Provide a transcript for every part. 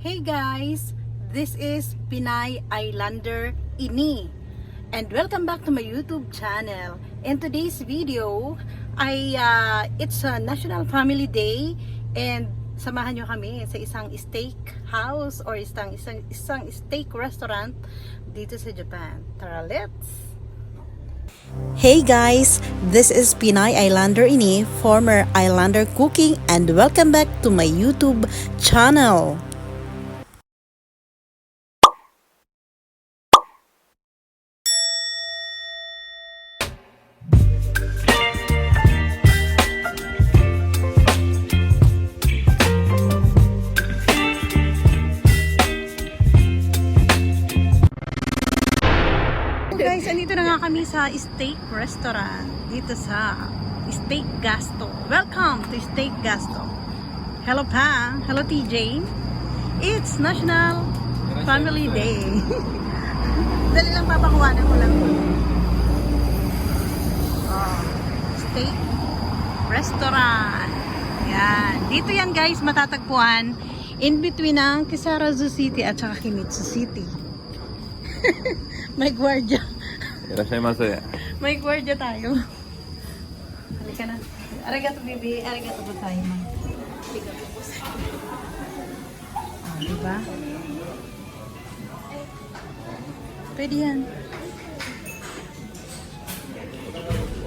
Hey guys, this is Pinay Islander Ini and welcome back to my YouTube channel. In today's video it's a National Family Day and samahan nyo kami sa isang steak house or isang steak restaurant dito sa Japan. Tara, let's! Hey guys, this is Pinay Islander Ini, former Islander Cooking, and welcome back to my YouTube channel. Guys, andito na nga kami sa steak restaurant dito sa Steak Gasto. Welcome to Steak Gasto. Hello pa. Hello TJ. It's National Family Day. Dali lang papakuhanan ko lang. Steak Restaurant. Yan. Dito yan guys matatagpuan in between ng Kisarazu City at saka Kimitsu City. May gwardiya. May gwardiya tayo. Halika na. Arigato bibi. Arigato po tayo ma. Diba? Pwede yan.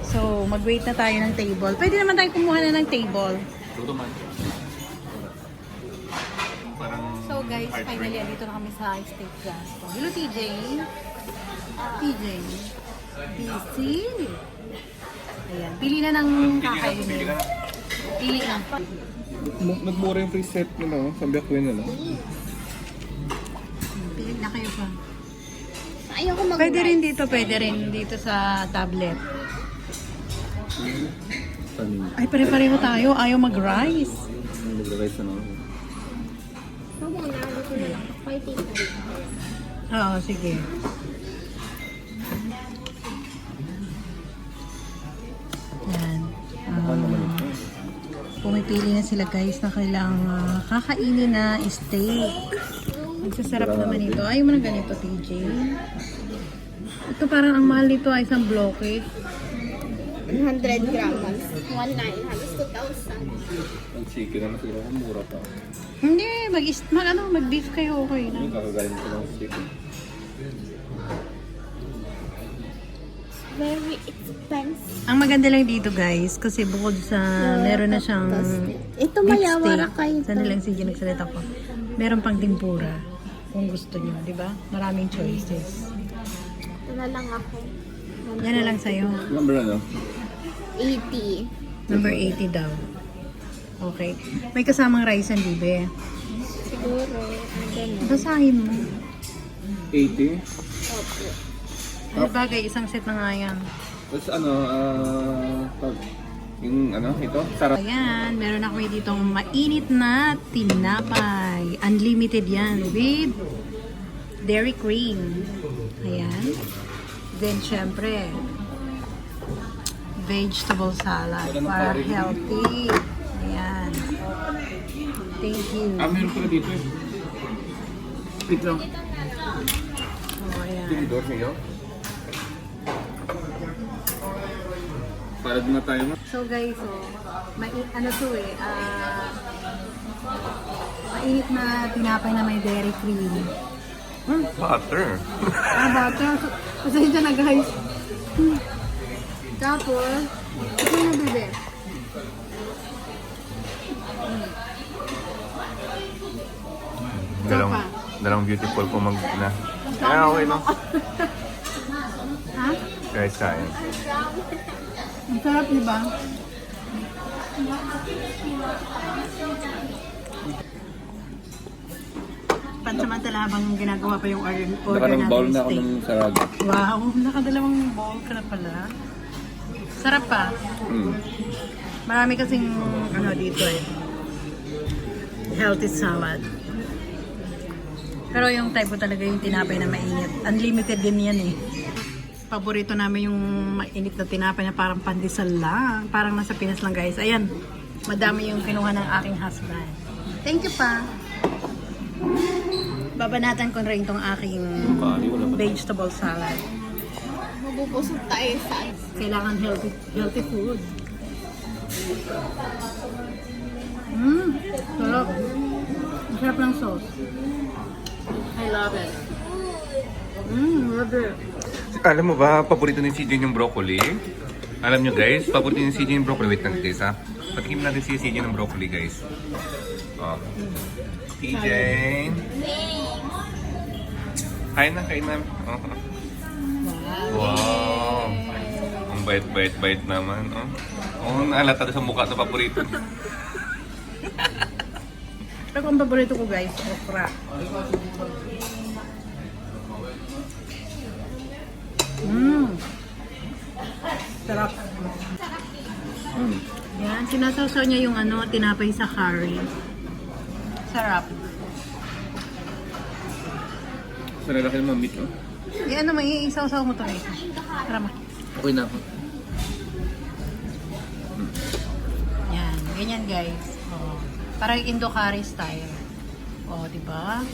So, mag-wait na tayo ng table. Pwede naman tayo kumuha na ng table. So guys, finally, dito na kami sa Steak Gasto. Hello TJ. TJ. PC. Ayan. Pili na ng kakainin. Pili na. Nagmura yung preset nila, sabi ako yun nila. Pili na kayo pa. Ayoko mag-rice. Pwede rin dito sa tablet. Saan Ay, pare-pareho tayo. Ayaw mag-rice. nag-rice na ako? Muna, dito na lang. Fighting. Oo, sige. Yan. Pumipili na sila guys na kailang kakainin na steak. Magsasarap naman ito. Ayaw mo na ganito, TJ. Ito parang ang mahal nito ay isang bloke. 100 grams. 1,900. Halos 2,000. Ang chicken naman siguro kung mura pa. Hindi, mag-beef kayo, okay na. Yung kakagaling ko ng chicken. Very expensive. Ang maganda lang dito guys, kasi bukod sa meron na siyang Ito beef mayawara steak. kayo. Saan lang sige nagsalita ko. Meron pang tempura kung gusto niyo, di ba? Maraming choices. Ito na lang ako. Yan na lang sa'yo. Number ano? 80. Number 80 daw. Okay. May kasamang rice and bibe. Siguro. Ano. Basahin mo. 80. Opo. Ano bagay, isang set na nga yan. Tapos ano, yung ano, ito, sarap. Ayan, meron ako ditong mainit na tinapay. Unlimited yan with dairy cream. Ayan. Then, syempre, vegetable salad para healthy. Ayan. Thank you. Meron pala dito eh. Wait lang. Oh, ayan. Tinidor niyo? Para na tayo. So guys, ano to eh, mainit na tinapay na may dairy cream. Butter. Butter. Pasensya na guys. Tapos, ito yung bebe. Dalawang beautiful po mag-na. Okay no? Ha? Guys, kain. Ang sarap, diba? Pansamantala habang ginagawa pa yung order Nakanang bowl natin na ako steak. ng sarado. Wow, nakadalawang bowl ka na pala. Sarap pa. Marami kasing ano dito eh. Healthy salad. Pero yung type ko talaga yung tinapay na mainit. Unlimited din yan eh. Paborito namin yung mainit na tinapay na parang pandesal lang. Parang nasa Pinas lang guys. Ayan, madami yung kinuha ng aking husband. Thank you pa. Babanatan ko rin itong aking vegetable salad. Mabubusog tayo sa Kailangan healthy food. Sarap. Masarap ng sauce. I love it. Love it. Alam mo ba, paborito ni CJ yung broccoli? Alam nyo guys, paborito ni CJ yung broccoli. Wait lang guys ha. Patikim natin si CJ ng broccoli guys. Oh. CJ. Kain na, kain na. Oh. Wow. Ang bait naman. Oh, naalata doon sa mukha na paborito. Pero ang paborito ko guys, okra. Sarap. Yan, sinasawsaw niya yung tinapay sa curry. Sarap. Sa lalaki naman meat, oh. Yan may isaw-saw mo to guys. Tara ma. Okay na ako. Yan, ganyan guys. Oh, parang Indo curry style. Oh, di ba?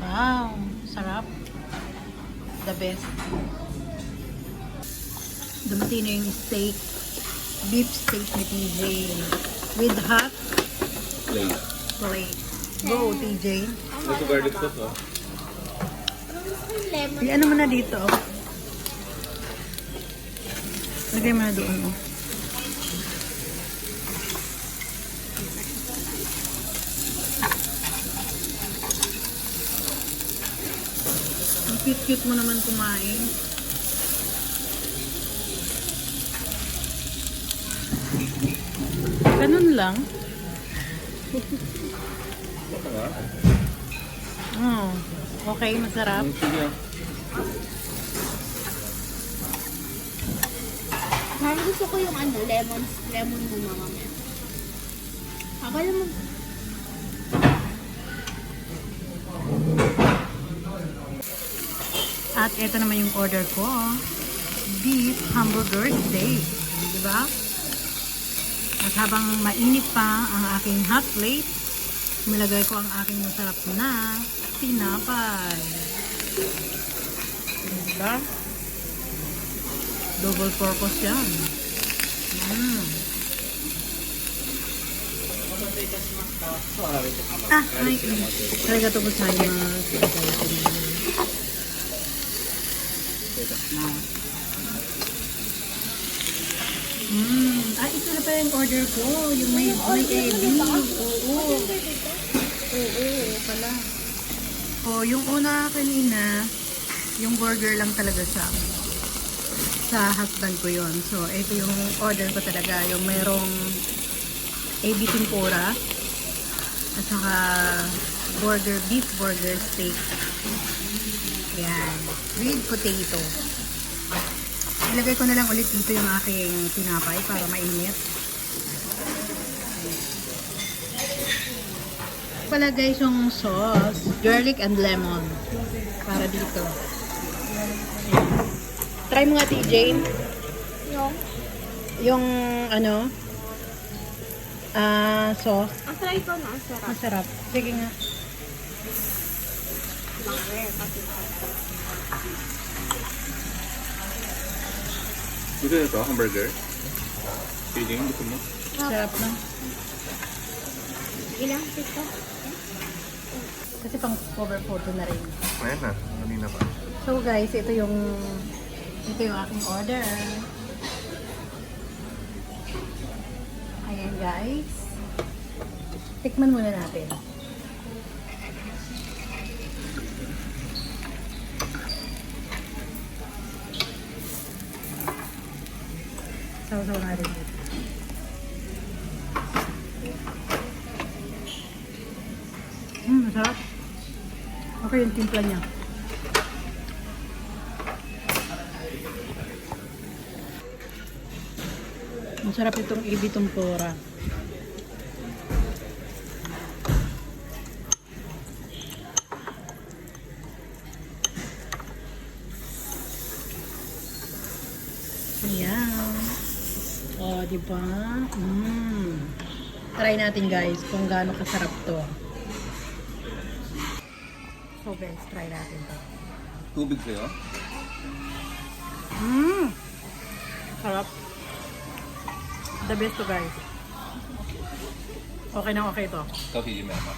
Wow, sarap. The best. Dumating na yung steak. Beef steak ni TJ. With hot plate. Go, TJ. Ito garlic sauce, oh. lemon. Ano mo na dito? Lagay mo na doon. Oh. Ang cute-cute mo naman kumain. Ganun lang. Oh, okay, masarap. Mami, gusto ko yung lemon mo mamaya. Akala mo, At ito naman yung order ko. Beef hamburger steak. Diba? At habang mainit pa ang aking hot plate, nilagay ko ang aking masarap na tinapay. Diba? Double purpose yan. Ay, talaga ito po tayo mga ito na pa yung order ko. Yung may ebi. Oo, pala. Oh, yung una kanina, yung burger lang talaga siya. Sa husband ko yon. So, ito yung order ko talaga. Yung merong ebi tempura. At saka beef burger steak. Yan. With potato. Ilagay ko na lang ulit dito yung aking tinapay para mainit. Pala guys yung sauce, garlic and lemon. Para dito. Try mo nga TJ. Yung sauce. ang try ko na, ang sarap. Masarap. Sige nga. Gusto na ito, hamburger. Feeling, gusto mo? Sarap na. Ilang pito? Kasi pang cover photo na rin. Ayan na, kanina pa. So guys, ito yung aking order. Ayan guys. Tikman muna natin. Saw-saw natin dito. Masarap. Okay yung timpla niya. Masarap itong ebi tempura. Ayan. O, diba? Try natin guys kung gaano kasarap to. So guys, try natin to. Tubig sa'yo? Sarap. The best to guys. Okay na okay to. Ikaw, CJ, meron ka?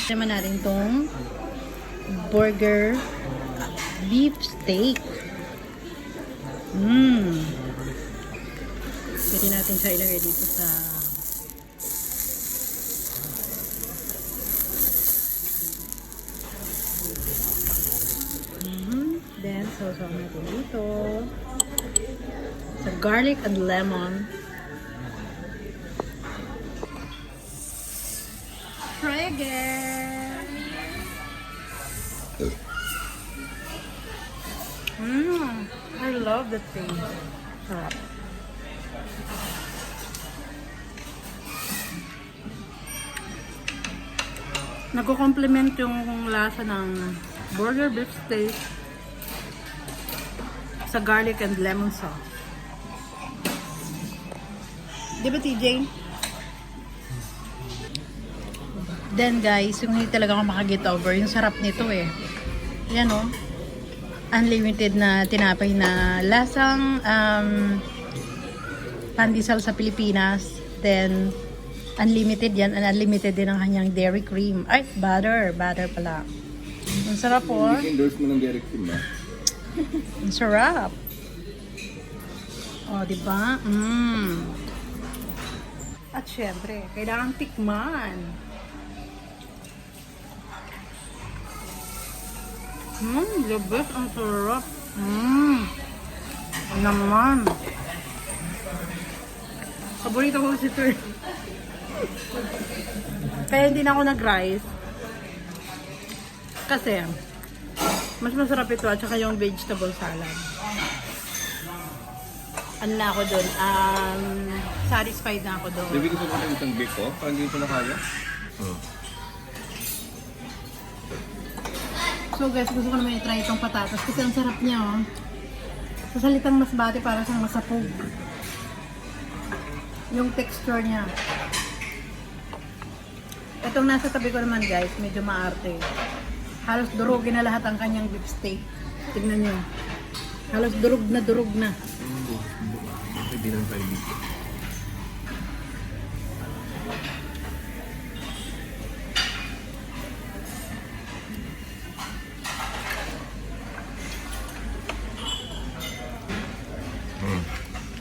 Naman natin tong burger beef steak. Pwede natin siya ilagay dito sa then sausaw natin dito sa garlic and lemon. Try again. I love the taste. Sarap. Nagko-complement yung lasa ng burger beef steak sa garlic and lemon sauce. Di ba, TJ? Then guys, yung hindi talaga ako makaget over, yung sarap nito eh. Yan o. Unlimited na tinapay na lasang pandesal sa Pilipinas. Then, unlimited yan. And unlimited din ang kanyang dairy cream. Ay, butter. Butter pala. Ang sarap po. Endorse mo ng Derek Sim, ba? Ang sarap. O, diba? At syempre, kailangan tikman. The best, ang sarap. Naman. Paborito ko si ito. Kaya hindi na ako nag-rice. Kasi, mas masarap ito at saka yung vegetable salad. Ano na ako dun? Satisfied na ako dun. Bibigyan ko pa ng isang bake ko, parang hindi ko na kaya. So guys, gusto ko naman i-try itong patatas kasi ang sarap niya oh. Sa salitang masbate para siyang masapog. Yung texture niya. Itong nasa tabi ko naman guys, medyo maarte. Halos durugin na lahat ang kanyang beef steak. Tignan nyo. Halos durug na. Hindi lang tayo dito.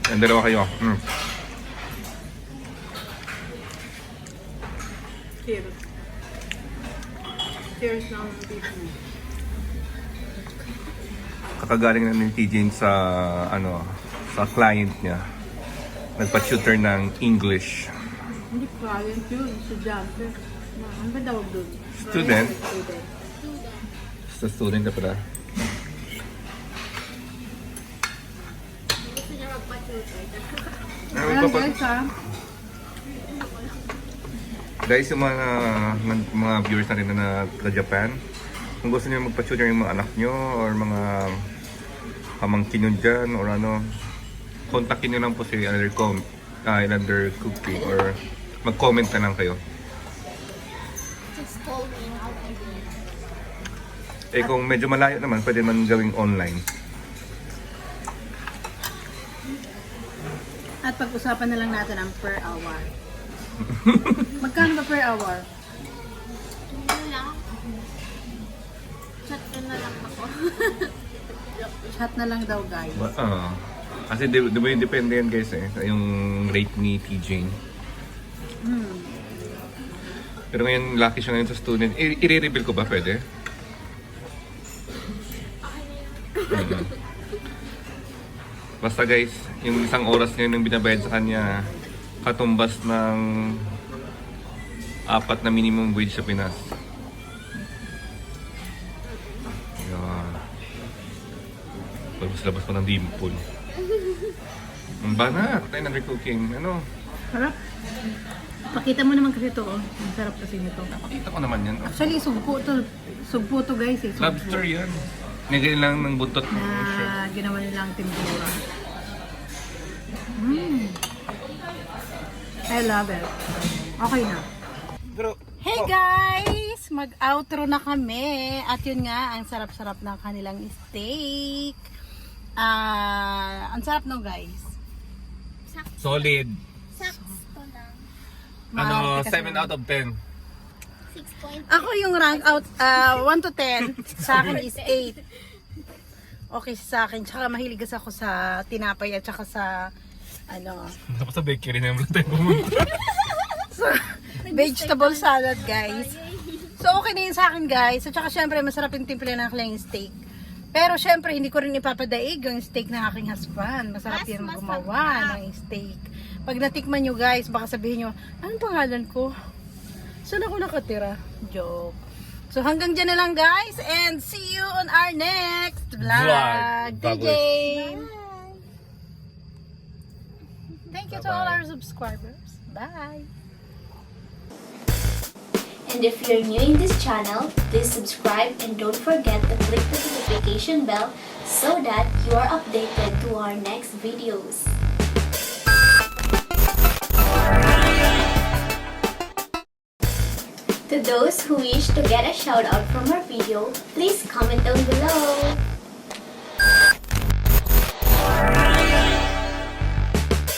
Ang dalawa kayo. Cheers. Cheers ng beef. Kakagaling na ni TJ sa sa client niya. Nagpa-tutor ng English. Hindi client yun, estudyante. Ano ba tawag doon? Student? Sa student na pala. Gusto niya magpa-tutor. Ayan guys ha. Guys, yung mga viewers natin na taga-Japan, kung gusto niyo magpa-tutor yung mga anak nyo or mga pamangkin nyo dyan or ano, kontakin nyo lang po si Islander Cooking or mag-comment na lang kayo. Just call me and I'll give you. Eh kung medyo malayo naman, pwede man gawing online. At pag-usapan na lang natin ang per hour. Magkano ba per hour? Ano lang? Chat ka na lang ako. Chat na lang daw guys. Kasi depende yan guys yung rate ni TJ. Pero ngayon, lucky siya ngayon sa student. I-re-reveal ko ba pwede? Basta guys, yung isang oras ngayon yung binabayad sa kanya, katumbas ng 4 na minimum wage sa Pinas. Yan. Labas pa ng dimple. Ang banat, tayo ng cooking. Ano? Sarap. Pakita mo naman kasi ito oh. Ang sarap kasi nito. Napakita ko naman yan. Actually, sugpo to. Sugpo to guys eh. Sugpo. Lobster yan. Nilagay lang ng buntot ng shrimp. Na ginawa nilang tempura. I love it. Okay na. Pero, Hey guys! Mag-outro na kami. At yun nga, ang sarap-sarap ng kanilang steak. Ang sarap no guys. solid. Sakto lang. Ano, Maarte kasi 7 out of 10. 6.8. Ako yung rank out 1 to 10. Sa akin is 8. Okay sa akin. Tsaka mahilig kasi ako sa tinapay at tsaka sa Tapos sa bakery na naman tayo pumunta. vegetable salad guys. So okay na yun sa akin guys. At tsaka syempre masarap yung timple ng aking steak. Pero syempre hindi ko rin ipapadaig yung steak ng aking husband. Masarap Mas yan masarap. gumawa ng steak. Pag natikman nyo guys, baka sabihin nyo, anong pangalan ko? Saan ako nakatira? Joke. So hanggang dyan na lang guys. And see you on our next vlog. Vlog. DJ! Thank you to all our subscribers. Bye! And if you're new in this channel, please subscribe and don't forget to click the notification bell so that you are updated to our next videos. To those who wish to get a shout out from our video, please comment down below.